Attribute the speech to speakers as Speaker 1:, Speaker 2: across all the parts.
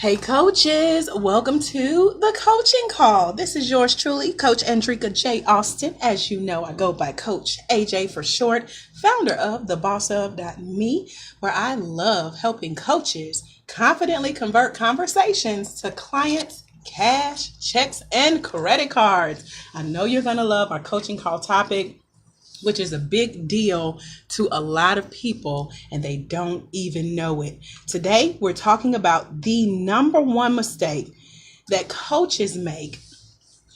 Speaker 1: Hey coaches, welcome to the coaching call. This is yours truly, Coach Andrika J. Austin. As you know, I go by Coach AJ for short, founder of thebossof.me, where I love helping coaches confidently convert conversations to clients, cash, checks, and credit cards. I know you're going to love our coaching call topic, which is a big deal to a lot of people and they don't even know it. Today, we're talking about the number one mistake that coaches make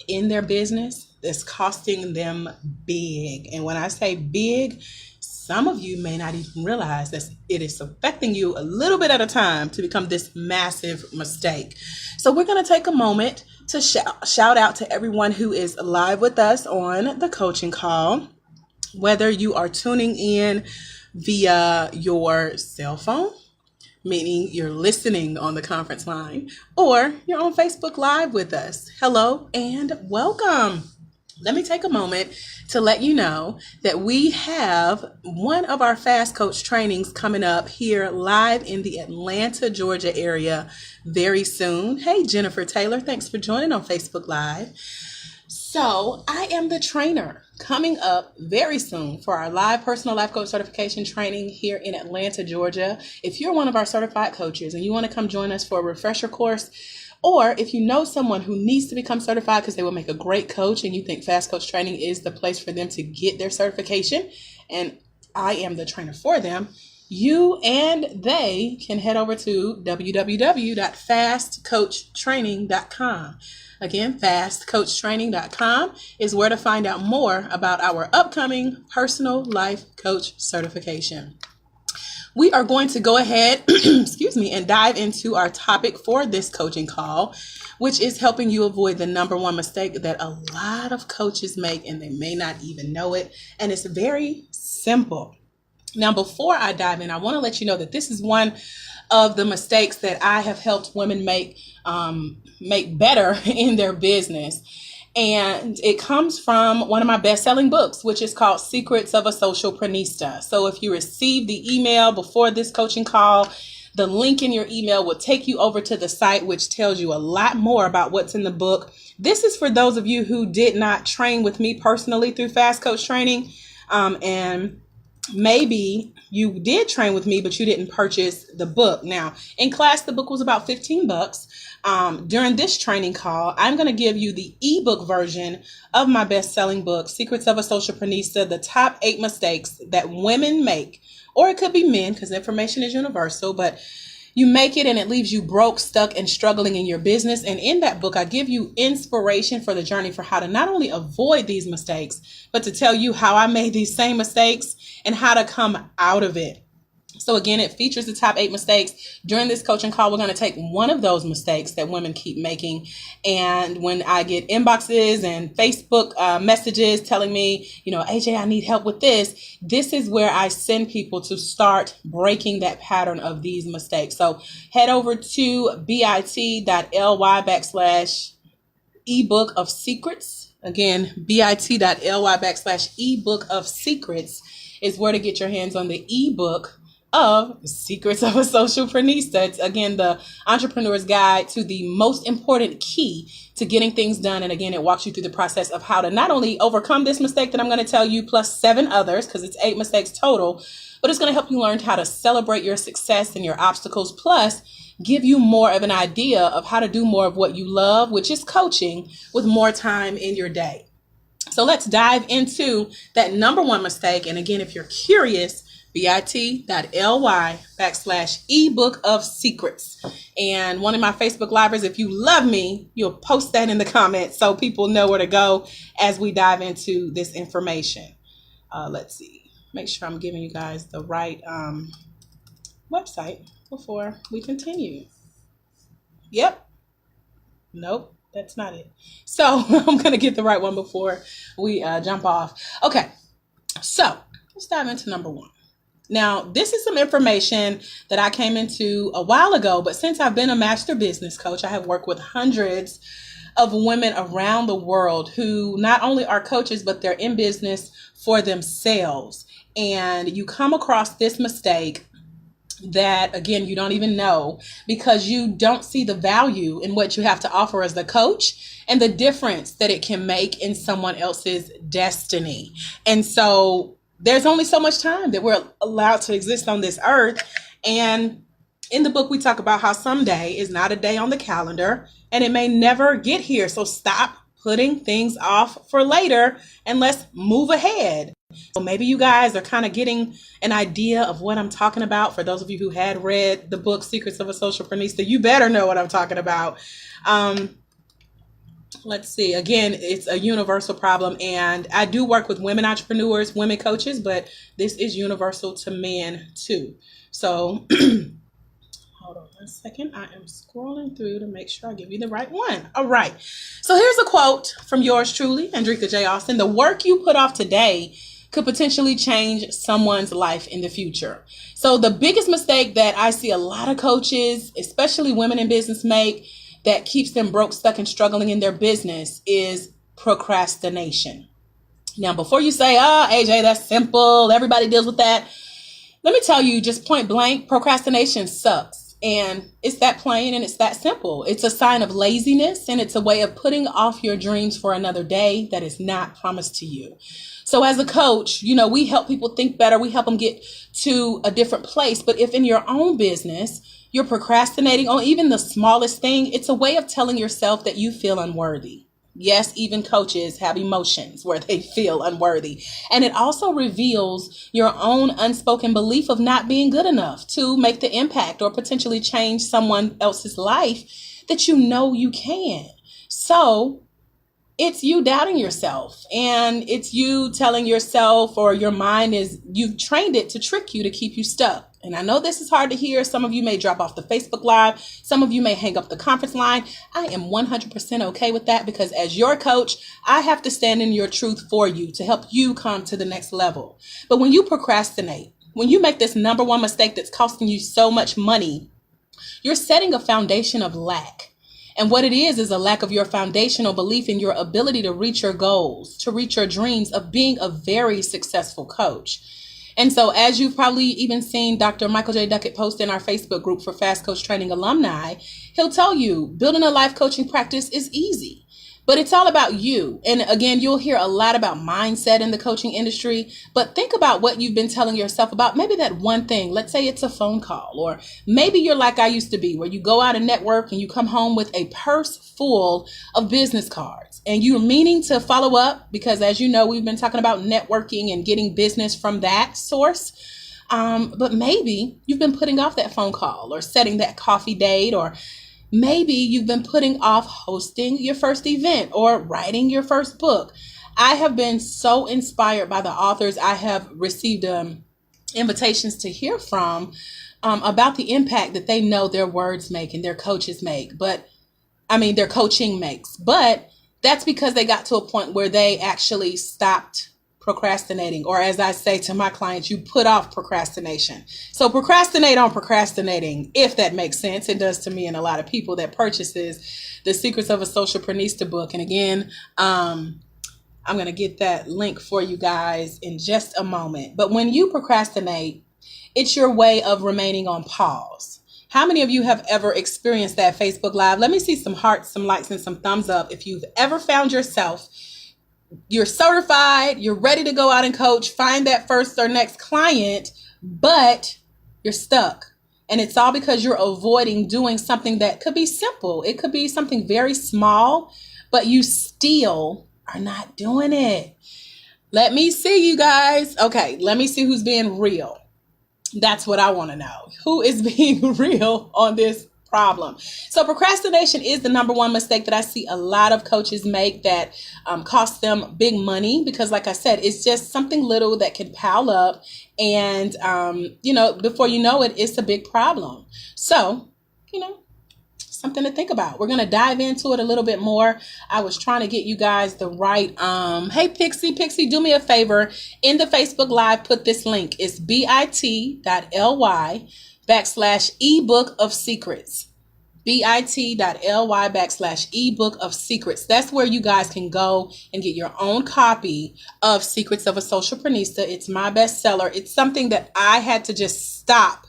Speaker 1: in their business that's costing them big. And when I say big, some of you may not even realize that it is affecting you a little bit at a time to become this massive mistake. So we're going to take a moment to shout out to everyone who is live with us on the coaching call. Whether you are tuning in via your cell phone, meaning you're listening on the conference line, or you're on Facebook Live with us. Hello and welcome. Let me take a moment to let you know that we have one of our Fast Coach trainings coming up here live in the Atlanta, Georgia area very soon. Hey, Jennifer Taylor, thanks for joining on Facebook Live. So I am the trainer coming up very soon for our live personal life coach certification training here in Atlanta, Georgia. If you're one of our certified coaches and you want to come join us for a refresher course, or if you know someone who needs to become certified because they will make a great coach and you think Fast Coach Training is the place for them to get their certification, and I am the trainer for them, you and they can head over to www.fastcoachtraining.com. Again, fastcoachtraining.com is where to find out more about our upcoming personal life coach certification. We are going to go ahead, and dive into our topic for this coaching call, which is helping you avoid the number one mistake that a lot of coaches make and they may not even know it. And it's very simple. Now, before I dive in, I want to let you know that this is one of the mistakes that I have helped women make better in their business. And it comes from one of my best-selling books, which is called Secrets of a Socialprenista. So if you receive the email before this coaching call, the link in your email will take you over to the site, which tells you a lot more about what's in the book. This is for those of you who did not train with me personally through Fast Coach Training, and maybe you did train with me, but you didn't purchase the book. Now, in class, the book was about $15. During this training call, I'm going to give you the ebook version of my best-selling book, Secrets of a Socialprenista, the top 8 mistakes that women make, or it could be men because information is universal, but you make it and it leaves you broke, stuck, and struggling in your business. And in that book, I give you inspiration for the journey for how to not only avoid these mistakes, but to tell you how I made these same mistakes and how to come out of it. So again, it features the top 8 mistakes. During this coaching call, we're going to take one of those mistakes that women keep making. And when I get inboxes and Facebook messages telling me, AJ, I need help with this. This is where I send people to start breaking that pattern of these mistakes. So head over to bit.ly/ebook of secrets. Again, bit.ly/ebook of secrets is where to get your hands on the ebook of Secrets of a Socialprenista. It's, again, the entrepreneur's guide to the most important key to getting things done. And again, it walks you through the process of how to not only overcome this mistake that I'm going to tell you, plus 7 others, because it's 8 mistakes total, but it's going to help you learn how to celebrate your success and your obstacles, plus give you more of an idea of how to do more of what you love, which is coaching, with more time in your day. So let's dive into that number one mistake. And again, if you're curious, bit.ly/ebook of secrets. And one of my Facebook Livers, if you love me, you'll post that in the comments so people know where to go as we dive into this information. Let's see. Make sure I'm giving you guys the right website before we continue. Yep. Nope. That's not it. So I'm going to get the right one before we jump off. Okay. So let's dive into number one. Now, this is some information that I came into a while ago, but since I've been a master business coach, I have worked with hundreds of women around the world who not only are coaches, but they're in business for themselves. And you come across this mistake that, again, you don't even know because you don't see the value in what you have to offer as the coach and the difference that it can make in someone else's destiny. And so there's only so much time that we're allowed to exist on this earth. And in the book, we talk about how someday is not a day on the calendar and it may never get here. So stop putting things off for later and let's move ahead. So maybe you guys are kind of getting an idea of what I'm talking about. For those of you who had read the book Secrets of a Socialprenista, you better know what I'm talking about. Let's see. Again, it's a universal problem, and I do work with women entrepreneurs, women coaches, but this is universal to men too. So hold on one second. I am scrolling through to make sure I give you the right one. All right. So here's a quote from yours truly, Andrika J. Austin. The work you put off today could potentially change someone's life in the future. So the biggest mistake that I see a lot of coaches, especially women in business, make that keeps them broke, stuck, and struggling in their business is procrastination. Now, before you say, AJ, that's simple, everybody deals with that, let me tell you, just point blank, procrastination sucks. And it's that plain and it's that simple. It's a sign of laziness, and it's a way of putting off your dreams for another day that is not promised to you. So as a coach, we help people think better. We help them get to a different place. But if in your own business, you're procrastinating on even the smallest thing, it's a way of telling yourself that you feel unworthy. Yes, even coaches have emotions where they feel unworthy. And it also reveals your own unspoken belief of not being good enough to make the impact or potentially change someone else's life that you can. So it's you doubting yourself, and it's you telling yourself, or your mind you've trained it to trick you to keep you stuck. And I know this is hard to hear. Some of you may drop off the Facebook Live. Some of you may hang up the conference line. I am 100% okay with that, because as your coach, I have to stand in your truth for you to help you come to the next level. But when you procrastinate, when you make this number one mistake that's costing you so much money, you're setting a foundation of lack. And what it is a lack of your foundational belief in your ability to reach your goals, to reach your dreams of being a very successful coach. And so, as you've probably even seen Dr. Michael J. Duckett post in our Facebook group for Fast Coach Training alumni, he'll tell you building a life coaching practice is easy, but it's all about you. And again, you'll hear a lot about mindset in the coaching industry, but think about what you've been telling yourself about maybe that one thing. Let's say it's a phone call, or maybe you're like I used to be, where you go out and network and you come home with a purse full of business cards and you're meaning to follow up because, as you know, we've been talking about networking and getting business from that source. But maybe you've been putting off that phone call or setting that coffee date, or maybe you've been putting off hosting your first event or writing your first book. I have been so inspired by the authors I have received invitations to hear from about the impact that they know their words make and their coaches make. Their coaching makes. But that's because they got to a point where they actually stopped procrastinating, or as I say to my clients, you put off procrastination. So procrastinate on procrastinating, if that makes sense. It does to me and a lot of people that purchases the Secrets of a Socialprenista book. And again, I'm going to get that link for you guys in just a moment. But when you procrastinate, it's your way of remaining on pause. How many of you have ever experienced that Facebook Live? Let me see some hearts, some likes, and some thumbs up. If you've ever found yourself, you're certified, you're ready to go out and coach, find that first or next client, but you're stuck. And it's all because you're avoiding doing something that could be simple. It could be something very small, but you still are not doing it. Let me see, you guys. Okay, let me see who's being real. That's what I want to know. Who is being real on this problem? So procrastination is the number one mistake that I see a lot of coaches make that costs them big money, because like I said, it's just something little that can pile up, and before you know it, it's a big problem. So, something to think about. We're going to dive into it a little bit more. I was trying to get you guys the right, hey, Pixie, do me a favor. In the Facebook Live, put this link. It's bit.ly/ebook of secrets. bit.ly/ebook of secrets. That's where you guys can go and get your own copy of Secrets of a Socialprenista. It's my bestseller. It's something that I had to just stop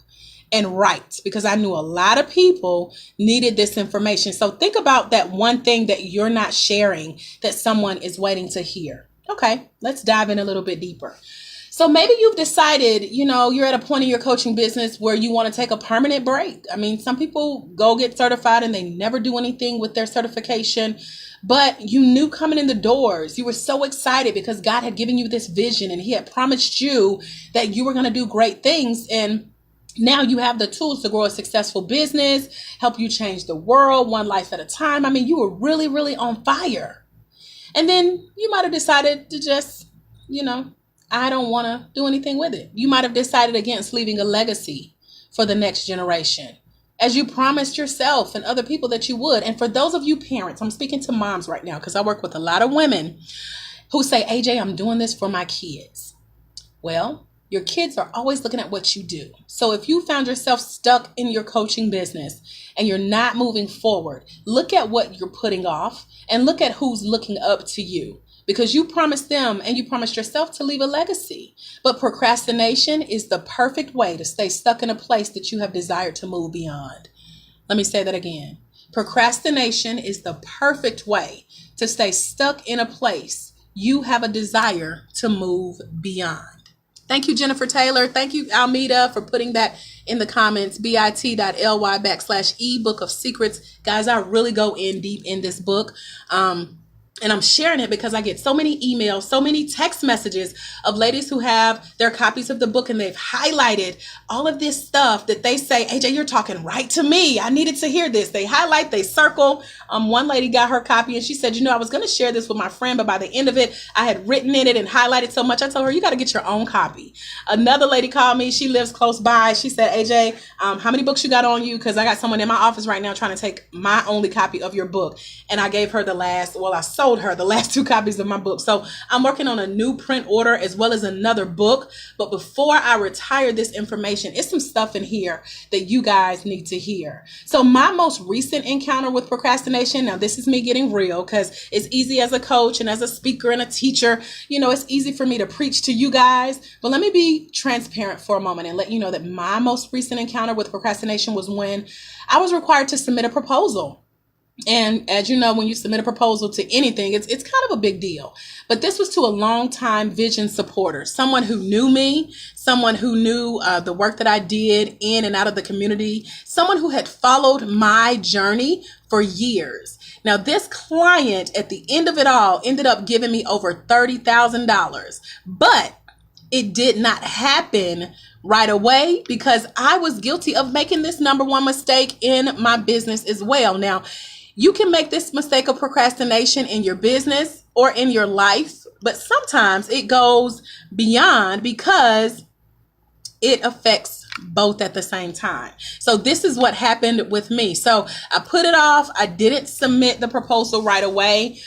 Speaker 1: and write, because I knew a lot of people needed this information. So think about that one thing that you're not sharing that someone is waiting to hear. Okay, let's dive in a little bit deeper. So maybe you've decided, you're at a point in your coaching business where you want to take a permanent break. I mean, some people go get certified and they never do anything with their certification, but you knew coming in the doors, you were so excited because God had given you this vision and he had promised you that you were going to do great things. And now you have the tools to grow a successful business, help you change the world one life at a time. I mean, you were really, really on fire. And then you might have decided to just, I don't want to do anything with it. You might have decided against leaving a legacy for the next generation, as you promised yourself and other people that you would. And for those of you parents, I'm speaking to moms right now because I work with a lot of women who say, AJ, I'm doing this for my kids. Well, your kids are always looking at what you do. So if you found yourself stuck in your coaching business and you're not moving forward, look at what you're putting off and look at who's looking up to you. Because you promised them and you promised yourself to leave a legacy. But procrastination is the perfect way to stay stuck in a place that you have desired to move beyond. Let me say that again. Procrastination is the perfect way to stay stuck in a place you have a desire to move beyond. Thank you, Jennifer Taylor. Thank you, Almeida, for putting that in the comments. bit.ly/ebook of secrets. Guys, I really go in deep in this book. And I'm sharing it because I get so many emails, so many text messages of ladies who have their copies of the book and they've highlighted all of this stuff that they say, AJ, you're talking right to me. I needed to hear this. They highlight, they circle. One lady got her copy and she said, I was going to share this with my friend, but by the end of it, I had written in it and highlighted so much. I told her, you got to get your own copy. Another lady called me. She lives close by. She said, AJ, how many books you got on you? Because I got someone in my office right now trying to take my only copy of your book. And I gave her I sold her the last 2 copies of my book. So I'm working on a new print order as well as another book. But before I retire this information, it's some stuff in here that you guys need to hear. So my most recent encounter with procrastination, now this is me getting real because it's easy as a coach and as a speaker and a teacher, it's easy for me to preach to you guys. But let me be transparent for a moment and let you know that my most recent encounter with procrastination was when I was required to submit a proposal. And as you know, when you submit a proposal to anything, it's kind of a big deal. But this was to a longtime vision supporter, someone who knew me, someone who knew the work that I did in and out of the community, someone who had followed my journey for years. Now, this client at the end of it all ended up giving me over $30,000, but it did not happen right away because I was guilty of making this number one mistake in my business as well. Now, you can make this mistake of procrastination in your business or in your life, but sometimes it goes beyond because it affects both at the same time. So this is what happened with me. So I put it off. I didn't submit the proposal right away,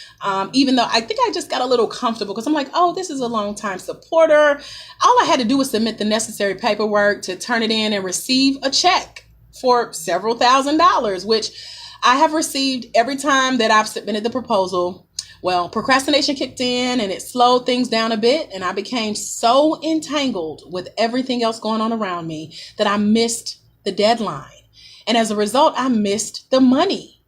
Speaker 1: even though I think I just got a little comfortable because I'm like, oh, this is a long-time supporter. All I had to do was submit the necessary paperwork to turn it in and receive a check for several $1,000s, which I have received every time that I've submitted the proposal. Well, procrastination kicked in and it slowed things down a bit. And I became so entangled with everything else going on around me that I missed the deadline. And as a result, I missed the money.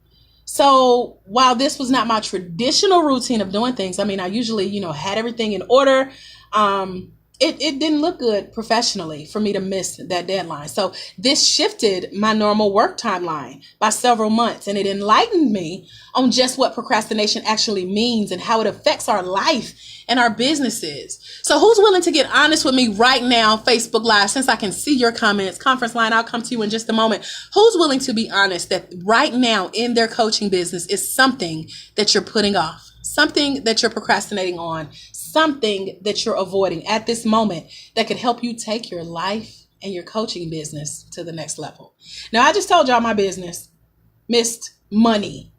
Speaker 1: So while this was not my traditional routine of doing things, I mean, I usually, had everything in order. It didn't look good professionally for me to miss that deadline. So this shifted my normal work timeline by several months, and it enlightened me on just what procrastination actually means and how it affects our life and our businesses. So who's willing to get honest with me right now, Facebook Live, since I can see your comments? Conference line, I'll come to you in just a moment. Who's willing to be honest that right now in their coaching business is something that you're putting off, something that you're procrastinating on, something that you're avoiding at this moment that could help you take your life and your coaching business to the next level? Now, I just told y'all my business missed money,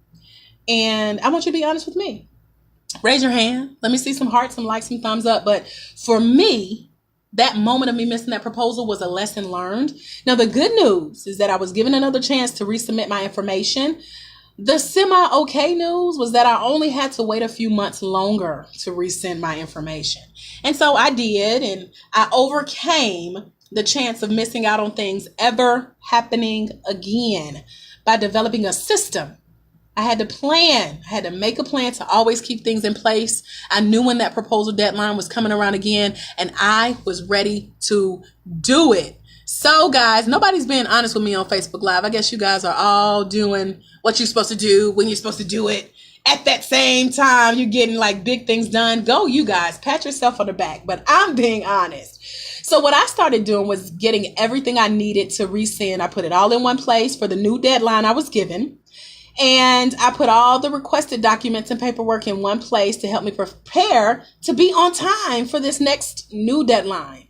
Speaker 1: and I want you to be honest with me. Raise your hand. Let me see some hearts, some likes, some thumbs up. But for me, that moment of me missing that proposal was a lesson learned. Now, the good news is that I was given another chance to resubmit my information. The semi-okay news was that I only had to wait a few months longer to resend my information. And so I did, and I overcame the chance of missing out on things ever happening again by developing a system. I had to plan. I had to make a plan to always keep things in place. I knew when that proposal deadline was coming around again, and I was ready to do it. So guys, nobody's being honest with me on Facebook Live. I guess you guys are all doing what you're supposed to do when you're supposed to do it. At that same time, you're getting like big things done. Go you guys, pat yourself on the back. But I'm being honest. So what I started doing was getting everything I needed to resend. I put it all in one place for the new deadline I was given. And I put all the requested documents and paperwork in one place to help me prepare to be on time for this next new deadline.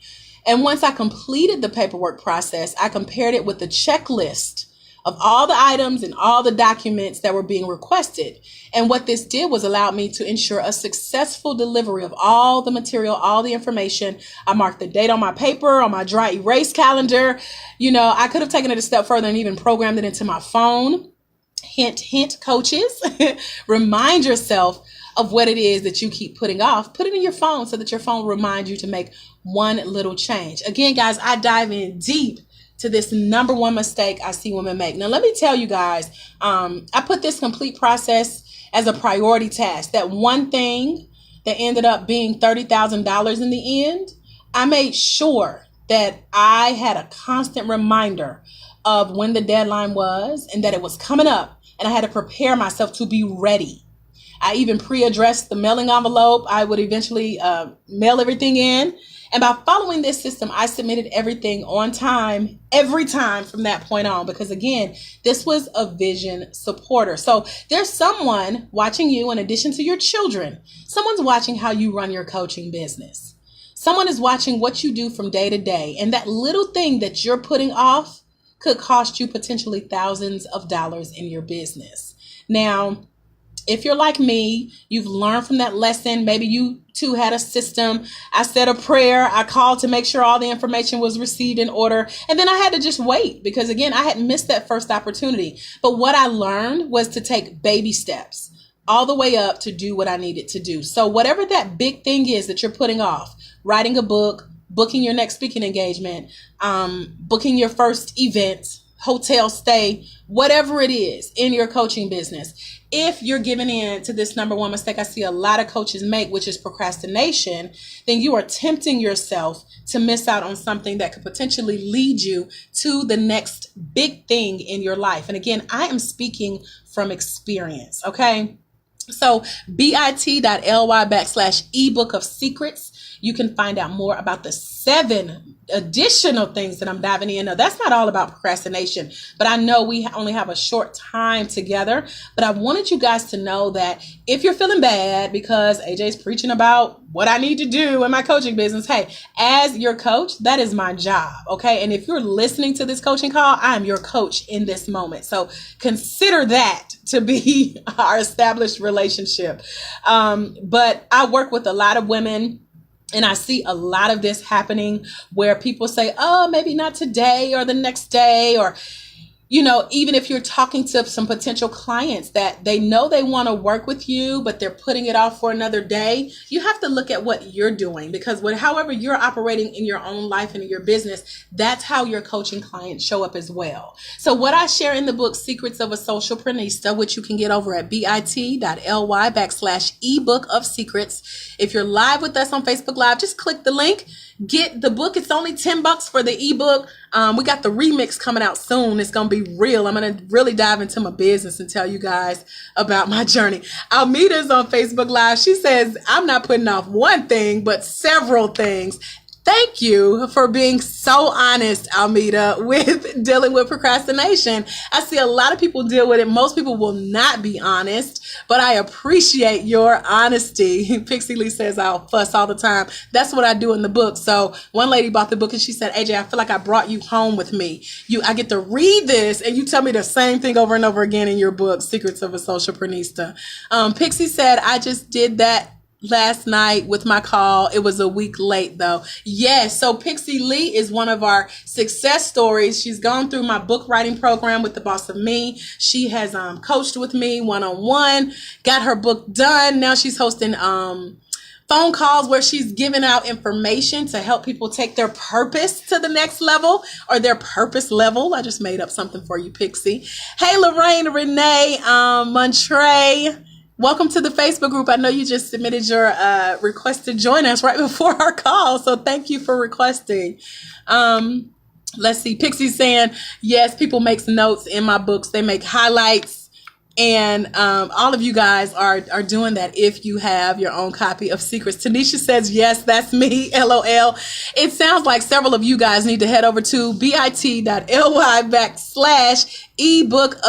Speaker 1: And once I completed the paperwork process, I compared it with the checklist of all the items and all the documents that were being requested. And what this did was allow me to ensure a successful delivery of all the material, all the information. I marked the date on my paper, on my dry erase calendar. You know, I could have taken it a step further and even programmed it into my phone. Hint, hint, coaches, remind yourself of what it is that you keep putting off. Put it in your phone so that your phone reminds you to make one little change. Again, guys, I dive in deep to this number one mistake I see women make. Now, let me tell you guys, I put this complete process as a priority task. That one thing that ended up being $30,000 in the end, I made sure that I had a constant reminder of when the deadline was and that it was coming up. And I had to prepare myself to be ready. I even pre-addressed the mailing envelope. I would eventually mail everything in. And by following this system, I submitted everything on time, every time from that point on. Because again, this was a vision supporter. So there's someone watching you in addition to your children. Someone's watching how you run your coaching business. Someone is watching what you do from day to day. And that little thing that you're putting off could cost you potentially thousands of dollars in your business. Now, if you're like me, you've learned from that lesson. Maybe you too had a system. I said a prayer. I called to make sure all the information was received in order. And then I had to just wait because, again, I had missed that first opportunity. But what I learned was to take baby steps all the way up to do what I needed to do. So whatever that big thing is that you're putting off, writing a book, booking your next speaking engagement, booking your first event, hotel stay, whatever it is in your coaching business. If you're giving in to this number one mistake I see a lot of coaches make, which is procrastination, then you are tempting yourself to miss out on something that could potentially lead you to the next big thing in your life. And again, I am speaking from experience, okay? So bit.ly/ebook of secrets. You can find out more about the 7 additional things that I'm diving in. Now, that's not all about procrastination, but I know we only have a short time together. But I wanted you guys to know that if you're feeling bad because AJ's preaching about what I need to do in my coaching business, hey, as your coach, that is my job, okay? And if you're listening to this coaching call, I'm your coach in this moment. So consider that to be our established relationship. But I work with a lot of women, and I see a lot of this happening where people say, oh, maybe not today or the next day, or, you know, even if you're talking to some potential clients that they know they want to work with you, but they're putting it off for another day, you have to look at what you're doing, because however you're operating in your own life and in your business, that's how your coaching clients show up as well. So what I share in the book, Secrets of a Socialprenista, which you can get over at bit.ly/ebook of secrets. If you're live with us on Facebook Live, just click the link. Get the book. It's only $10 for the ebook. We got the remix coming out soon. It's going to be real. I'm going to really dive into my business and tell you guys about my journey. Almeida's on Facebook Live. She says, I'm not putting off one thing, but several things. Thank you for being so honest, Almeida, with dealing with procrastination. I see a lot of people deal with it. Most people will not be honest, but I appreciate your honesty. Pixie Lee says I'll fuss all the time. That's what I do in the book. So one lady bought the book and she said, AJ, I feel like I brought you home with me. I get to read this and you tell me the same thing over and over again in your book, Secrets of a Socialprenista. Pixie said, I just did that last night with my call. It was a week late though. Yes. So Pixie Lee is one of our success stories. She's gone through my book writing program with The Boss of Me. She has coached with me one-on-one, got her book done. Now she's hosting phone calls where she's giving out information to help people take their purpose to the next level, or their purpose level. I just made up something for you, Pixie. Hey, Lorraine, Renee, Montre. Welcome to the Facebook group. I know you just submitted your request to join us right before our call, so thank you for requesting. Let's see. Pixie saying, yes, people make notes in my books. They make highlights. And all of you guys are doing that if you have your own copy of Secrets. Tanisha says, yes, that's me, LOL. It sounds like several of you guys need to head over to bit.ly/ebook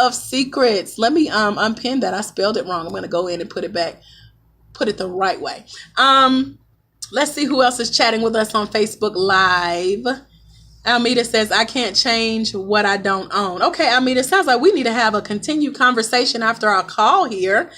Speaker 1: of secrets. Let me unpin that. I spelled it wrong. I'm going to go in and put it back, put it the right way. Let's see who else is chatting with us on Facebook Live. Almeida says, I can't change what I don't own. Okay, Almeida, sounds like we need to have a continued conversation after our call here.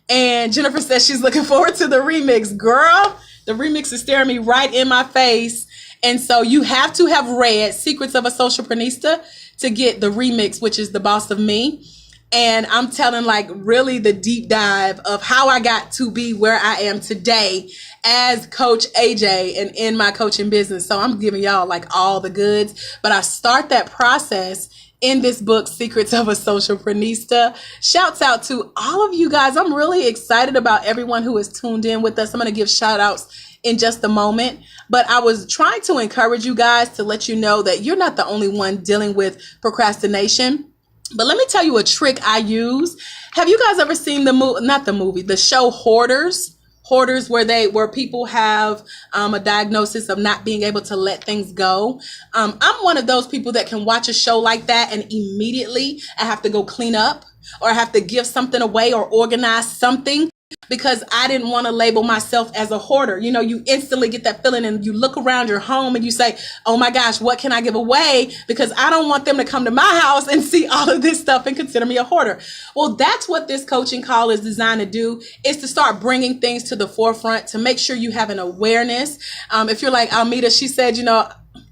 Speaker 1: And Jennifer says she's looking forward to the remix. Girl, the remix is staring me right in my face. And so you have to have read Secrets of a Socialprenista to get the remix, which is The Boss of Me. And I'm telling like really the deep dive of how I got to be where I am today as Coach AJ and in my coaching business. So I'm giving y'all like all the goods, but I start that process in this book, Secrets of a Socialprenista. Shouts out to all of you guys. I'm really excited about everyone who is tuned in with us. I'm going to give shout outs in just a moment, but I was trying to encourage you guys to let you know that you're not the only one dealing with procrastination. But let me tell you a trick I use. Have you guys ever seen the show Hoarders? Hoarders, where people have a diagnosis of not being able to let things go. I'm one of those people that can watch a show like that and immediately I have to go clean up, or I have to give something away or organize something, because I didn't want to label myself as a hoarder. You know, you instantly get that feeling and you look around your home and you say, oh my gosh, what can I give away? Because I don't want them to come to my house and see all of this stuff and consider me a hoarder. Well, that's what this coaching call is designed to do, is to start bringing things to the forefront, to make sure you have an awareness. If you're like Almeida, she said, you know,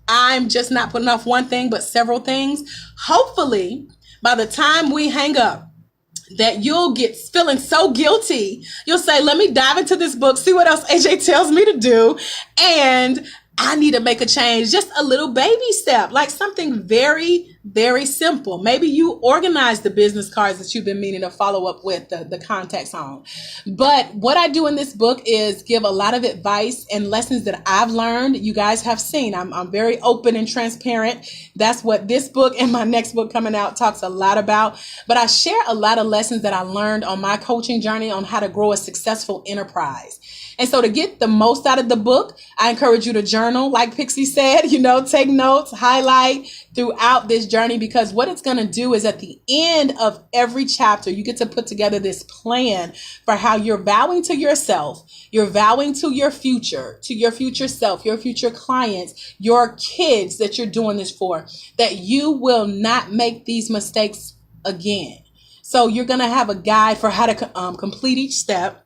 Speaker 1: I'm just not putting off one thing, but several things. Hopefully, by the time we hang up, that you'll get feeling so guilty. You'll say, let me dive into this book, see what else AJ tells me to do. And I need to make a change, just a little baby step, like something very, very simple. Maybe you organize the business cards that you've been meaning to follow up with the contacts on. But what I do in this book is give a lot of advice and lessons that I've learned. You guys have seen, I'm very open and transparent. That's what this book and my next book coming out talks a lot about. But I share a lot of lessons that I learned on my coaching journey on how to grow a successful enterprise. And so to get the most out of the book, I encourage you to journal, like Pixie said, you know, take notes, highlight throughout this journey, because what it's going to do is at the end of every chapter, you get to put together this plan for how you're vowing to yourself, you're vowing to your future self, your future clients, your kids that you're doing this for, that you will not make these mistakes again. So you're going to have a guide for how to complete each step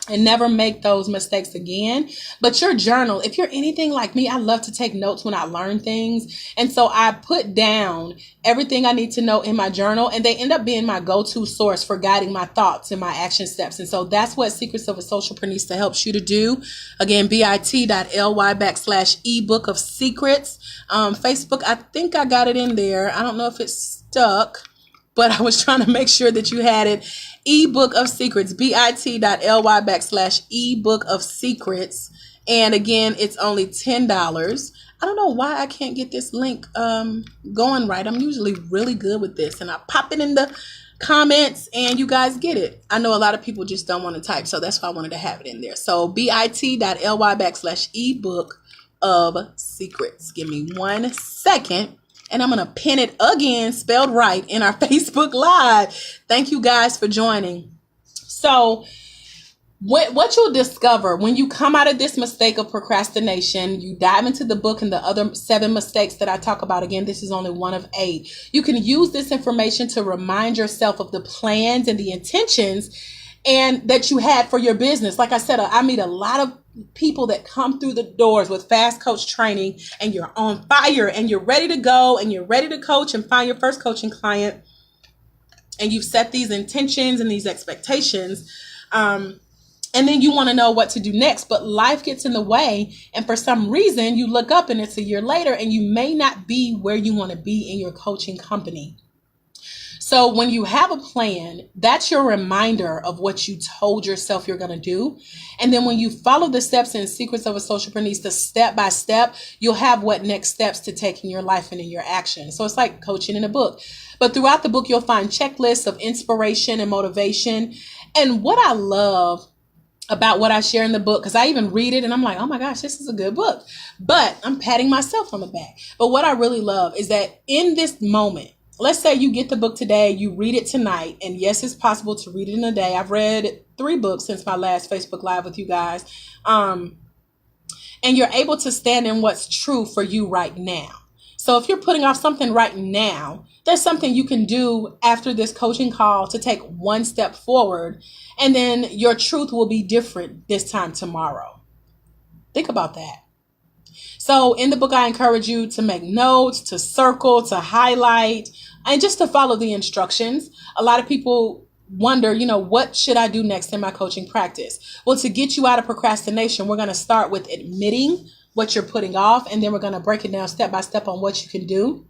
Speaker 1: and never make those mistakes again. But your journal, if you're anything like me, I love to take notes when I learn things. And so I put down everything I need to know in my journal, and they end up being my go-to source for guiding my thoughts and my action steps. And so that's what Secrets of a Socialprenista helps you to do. Again, bit.ly/ebook of secrets. Facebook, I think I got it in there. I don't know if it's stuck, but I was trying to make sure that you had it. Ebook of Secrets, bit.ly/ebook of secrets. And again, it's only $10. I don't know why I can't get this link going right. I'm usually really good with this, and I pop it in the comments and you guys get it. I know a lot of people just don't want to type, so that's why I wanted to have it in there. So bit.ly/ebook of secrets. Give me 1 second. And I'm going to pin it again, spelled right, in our Facebook Live. Thank you guys for joining. So what you'll discover when you come out of this mistake of procrastination, you dive into the book and the other 7 mistakes that I talk about. Again, this is only one of 8. You can use this information to remind yourself of the plans and the intentions and that you had for your business. Like I said, I meet a lot of people that come through the doors with Fast Coach training, and you're on fire and you're ready to go and you're ready to coach and find your first coaching client. And you've set these intentions and these expectations. And then you want to know what to do next, but life gets in the way. And for some reason, you look up and it's a year later and you may not be where you want to be in your coaching company. So when you have a plan, that's your reminder of what you told yourself you're going to do. And then when you follow the steps and secrets of a Socialprenista step by step, you'll have what next steps to take in your life and in your action. So it's like coaching in a book. But throughout the book, you'll find checklists of inspiration and motivation. And what I love about what I share in the book, because I even read it and I'm like, oh my gosh, this is a good book. But I'm patting myself on the back. But what I really love is that in this moment, let's say you get the book today, you read it tonight, and yes, it's possible to read it in a day. I've read 3 books since my last Facebook Live with you guys. And you're able to stand in what's true for you right now. So if you're putting off something right now, there's something you can do after this coaching call to take one step forward, and then your truth will be different this time tomorrow. Think about that. So in the book, I encourage you to make notes, to circle, to highlight, and just to follow the instructions. A lot of people wonder, what should I do next in my coaching practice? Well, to get you out of procrastination, we're going to start with admitting what you're putting off, and then we're going to break it down step by step on what you can do.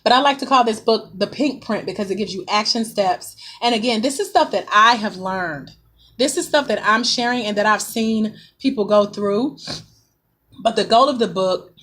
Speaker 1: But I like to call this book the pink print because it gives you action steps. And again, this is stuff that I have learned. This is stuff that I'm sharing and that I've seen people go through. But the goal of the book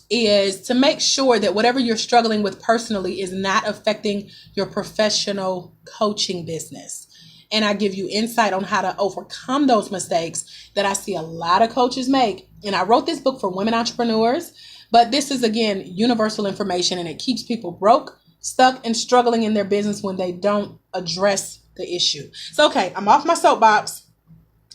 Speaker 1: is to make sure that whatever you're struggling with personally is not affecting your professional coaching business. And I give you insight on how to overcome those mistakes that I see a lot of coaches make. And I wrote this book for women entrepreneurs, but this is, again, universal information, and it keeps people broke, stuck, and struggling in their business when they don't address the issue. So, okay, I'm off my soapbox.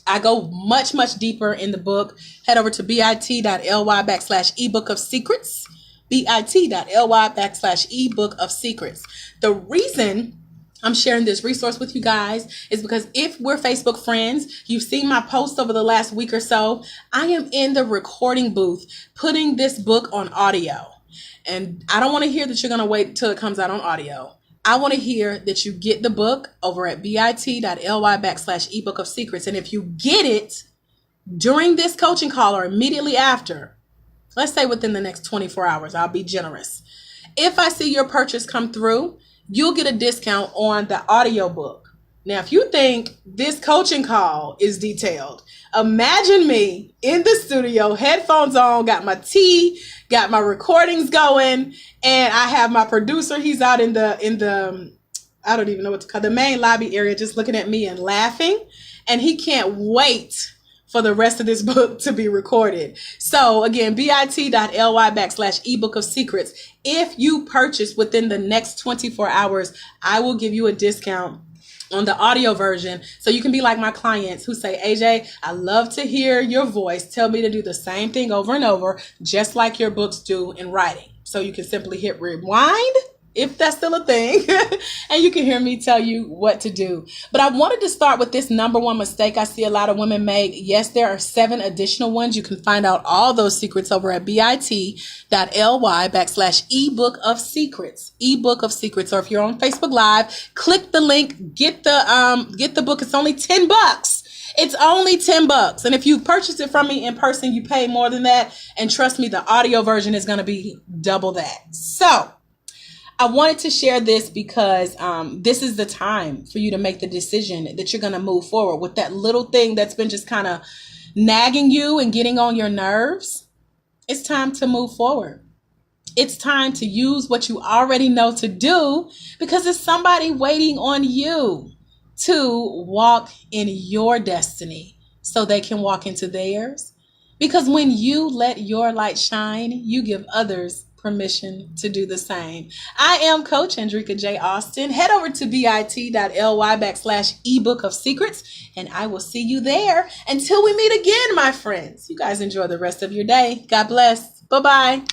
Speaker 1: I go much, much deeper in the book. Head over to bit.ly/ebook of secrets, bit.ly/ebook of secrets. The reason I'm sharing this resource with you guys is because if we're Facebook friends, you've seen my post over the last week or so, I am in the recording booth putting this book on audio. And I don't want to hear that you're going to wait till it comes out on audio. I want to hear that you get the book over at bit.ly/ebook of secrets. And if you get it during this coaching call or immediately after, let's say within the next 24 hours, I'll be generous. If I see your purchase come through, you'll get a discount on the audio book. Now, if you think this coaching call is detailed, imagine me in the studio, headphones on, got my tea, got my recordings going, and I have my producer. He's out in the I don't even know what to call the main lobby area, just looking at me and laughing. And he can't wait for the rest of this book to be recorded. So again, bit.ly/ebook of secrets. If you purchase within the next 24 hours, I will give you a discount on the audio version. So you can be like my clients who say, AJ, I love to hear your voice. Tell me to do the same thing over and over, just like your books do in writing. So you can simply hit rewind, if that's still a thing, and you can hear me tell you what to do. But I wanted to start with this number one mistake I see a lot of women make. Yes, there are 7 additional ones. You can find out all those secrets over at bit.ly/ebook of secrets, ebook of secrets. Or if you're on Facebook Live, click the link, get the book. It's only $10. It's only $10. And if you purchase it from me in person, you pay more than that. And trust me, the audio version is going to be double that. So I wanted to share this because this is the time for you to make the decision that you're going to move forward with that little thing that's been just kind of nagging you and getting on your nerves. It's time to move forward. It's time to use what you already know to do because there's somebody waiting on you to walk in your destiny so they can walk into theirs. Because when you let your light shine, you give others permission to do the same. I am Coach Andrika J. Austin. Head over to bit.ly/ebook of secrets, and I will see you there. Until we meet again, my friends. You guys enjoy the rest of your day. God bless. Bye-bye.